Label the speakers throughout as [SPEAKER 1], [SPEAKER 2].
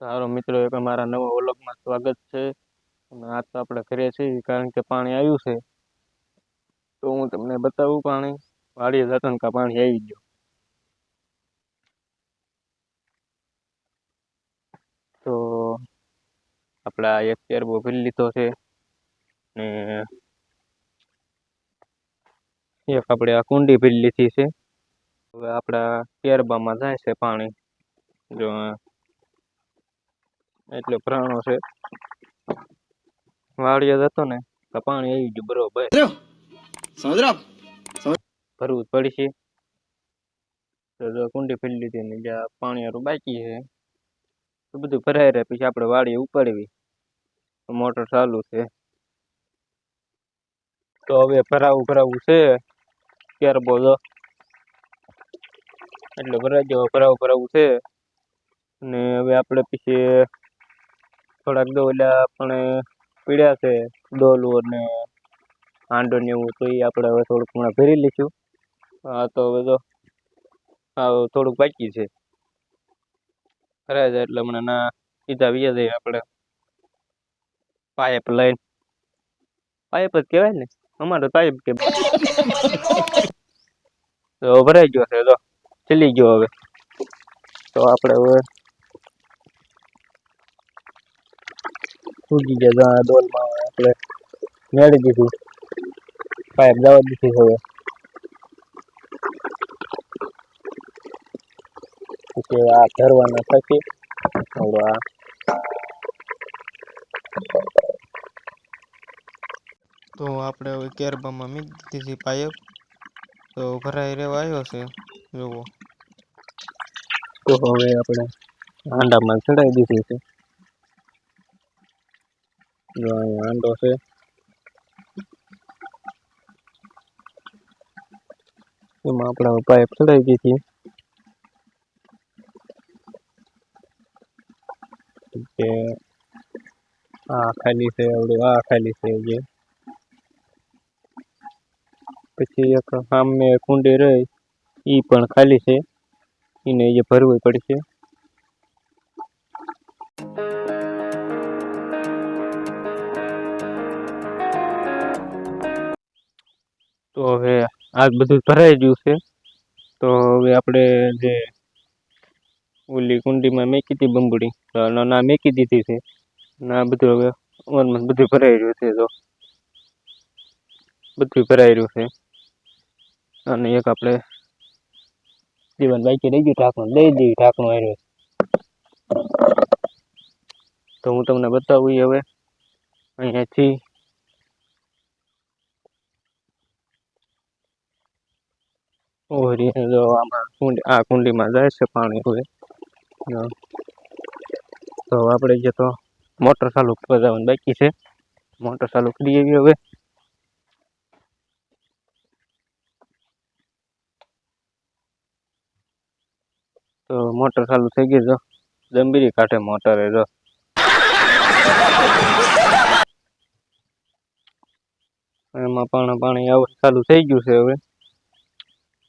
[SPEAKER 1] સારો મિત્રો એક અમારા નવા વ્લોગમાં સ્વાગત છે. અને આજ તો આપણે ઘરે છીએ કારણ કે પાણી આવ્યું છે. તો હું તમને બતાવું પાણી વાડીએ જતો ને પાણી આવી ગયું. તો આપણે આ એક કેરબો ભરી લીધો છે ને એક આપણે આ કુંડી ભરી લીધી છે. હવે આપણા કેરબામાં જાય છે પાણી. જો એટલે પ્રાણો છે. વાડીએ જતો ને તો પાણી આવી ગયું બરોબર. ભરવું જ પડશે. તો કુંડી ભરી લીધી ને જ્યાં પાણી હારું બાકી છે તો બધું ભરાઈ રહે પછી આપણે વાડીએ ઉપાડવી. મોટર ચાલુ છે. તો હવે ભરાવું છે કેરબો જો એટલે ભરાઈ ગયો. ભરાવું છે ને હવે આપણે પછી થોડાક ડોલા પણ પીડ્યા છે ડોલું અને હાંડો ને એવું, તો એ આપણે હવે થોડુંક હમણાં ભરી લઈશું. હા તો હવે તો થોડુંક બાકી છે. ભરાઈ જાય એટલે હમણાં ના સીધા વીએ જઈએ આપણે પાઇપ લઈને. પાઇપ જ કહેવાય ને, અમારે પાઇપ કે તો ભરાઈ ગયો છે. તો ચલી ગયો હવે. તો આપણે હવે ઉગી ગયા ડોલમાં આપણે મેળી દીધું. પાઇપ જવા દીધી હવે. પછી આ ભરવાના થશે. તો આપણે હવે કેરબામાં મૂકી દીધી પાઇપ. તો ભરાઈ રહેવા આવ્યો છે જોવો. તો હવે આપણે હાંડામાં ચડાવી દીધું છે. જો અહીંયા હાંડો છે. એમાં આપણે પાઇપ ચડાવી દીધી. કે આ ખાલી છે આવડું, આ ખાલી છે જે. પછી એક સામે કુંડી રહી એ પણ ખાલી છે, એને જે ભરવું પડશે. તો હવે આ બધું ભરાઈ ગયું છે. તો હવે આપણે જે ઓલી કુંડીમાં મેકી હતી બંબડી ના મેકી દીધી છે. ના બધું હવે બધું ભરાઈ રહ્યું છે. તો બધું ભરાઈ રહ્યું છે. અને એક આપણે જીવન બાકી રહી ગયું ઢાંકણું દઈ દઈએ. ઢાંકણું આવ્યું તો હું તમને બતાવું હવે અહીંયાથી. આમાં આ કુંડીમાં જાય છે પાણી હવે. તો આપણે જે તો મોટર ચાલુ કરવાનું બાકી છે. મોટર ચાલુ કરી એવી હવે. તો મોટર ચાલુ થઈ ગઈ. જો જંબીરી કાંઠે મોટર જો. એમાં પાણી આવવાનું ચાલુ થઈ ગયું છે હવે.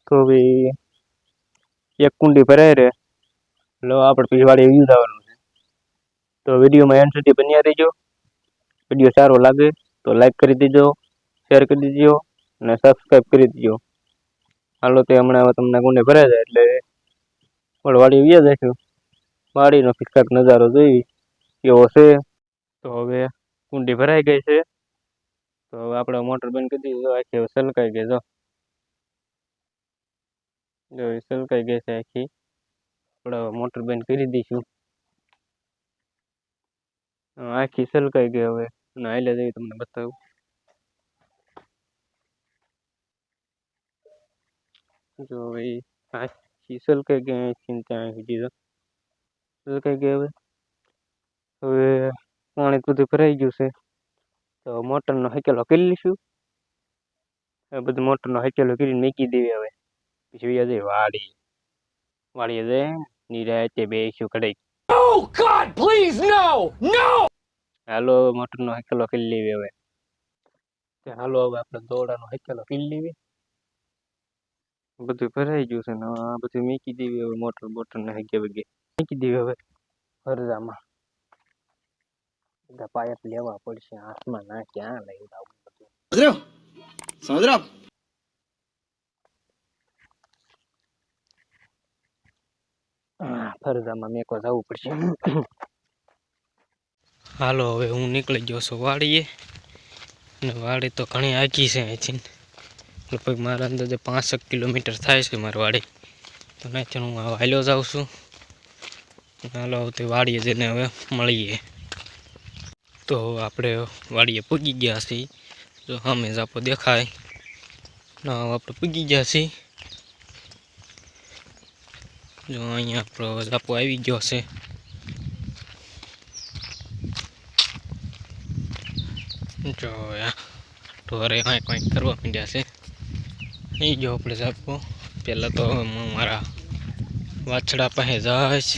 [SPEAKER 1] તો ભાઈ એક કુંડી ભરાઈ રહે એટલે આપણે પછી વાડીએ વ્યૂ જવાનું છે. તો વિડીયોમાં એન્ડ સુધી બન્યા રહેજો. વિડીયો સારો લાગે તો લાઈક કરી દેજો, શેર કરી દેજો અને સબસ્ક્રાઈબ કરી દેજો. હાલો તે હમણાં તમને કુંડી ભરાઈ જાય એટલે વાડી વ્યા જઈશું. વાડીનો કાંઈક નજારો જોઈ કેવો છે. તો હવે કુંડી ભરાઈ ગઈ છે. તો હવે આપણે મોટર બંધ કરી દીધી. આખી હવે સલકાઈ ગઈ. જો સલકાઈ ગઈ છે આખી. આપણે મોટર બંધ કરી દઈશું. આખી સલકાઈ ગઈ હવે. અને હાલે જઈ તમને બતાવું. જો ભાઈ આખી સલકાઈ ગઈ. અહીંથી ત્યાં સુધી સલકાઈ ગઈ હવે. હવે પાણી બધું ભરાઈ ગયું છે. તો મોટરનો હકેલો કરી લઈશું. બધું મોટરનો હકેલો કરીને મૂકી દેવી હવે. પછી જઈ વાડીએ જઈ નિરાંતે બેસીશું ઘડીક. Oh God, please no, no. હાલો મોટરનો હકેલો કરી લેવી હવે. હાલો હવે આપણે દોડાનો હકેલો કરી લેવી. બધું ભરાઈ ગયું છે ને આ બધું મૂકી દેવી હવે. મોટર ને હકે મૂકી દેવી હવે. ફરજામાં બધા પાઇપ લેવા પડશે, હાથમાં ના ક્યાં લઈ આવું બધું.
[SPEAKER 2] समझ रहे हो आप?
[SPEAKER 1] ફરજામાં મેકો જવું પડશે. હાલો હવે હું નીકળી ગયો છું વાડીએ, અને વાડી તો ઘણી આગી છે અહીંથી, લગભગ મારા અંદાજે 5 કિલોમીટર થાય છે મારી વાડી. તો ત્યાંથી હું હાલ્યો જાઉં છું. હાલો તે વાડીએ જઈને હવે મળીએ. તો આપણે વાડીએ પૂગી ગયા છીએ, જો સામે જાપો દેખાય ના આપણે પૂગી ગયા છીએ. જો અહીંયા આપણો જાપો આવી ગયો છે. જો ઢોરે કંઈક કરવા માંડ્યા છે. અહીં જો આપણે જાપો પહેલાં તો હું મારા વાછડા પાસે જઈશ,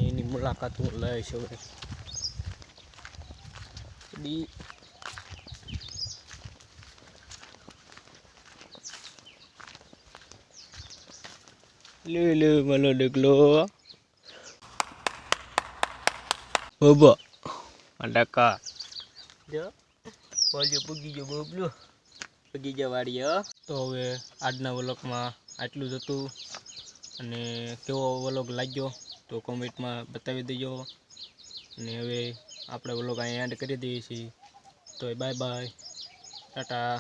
[SPEAKER 1] એની મુલાકાત હું લઈશ. હવે લે malo ડગલો બાબા અડકા જો બોલ્યો પૂગી ગયો બબલો, પૂગી ગયા વાડીએ. તો હવે આજના વ્લોગમાં આટલું જ હતું, અને કેવો વ્લોગ લાગ્યો તો કોમેન્ટમાં બતાવી દેજો. અને હવે આપણે વ્લોગ અહીંયા એન્ડ કરી દઈએ છીએ. તો બાય બાય, ટાટા.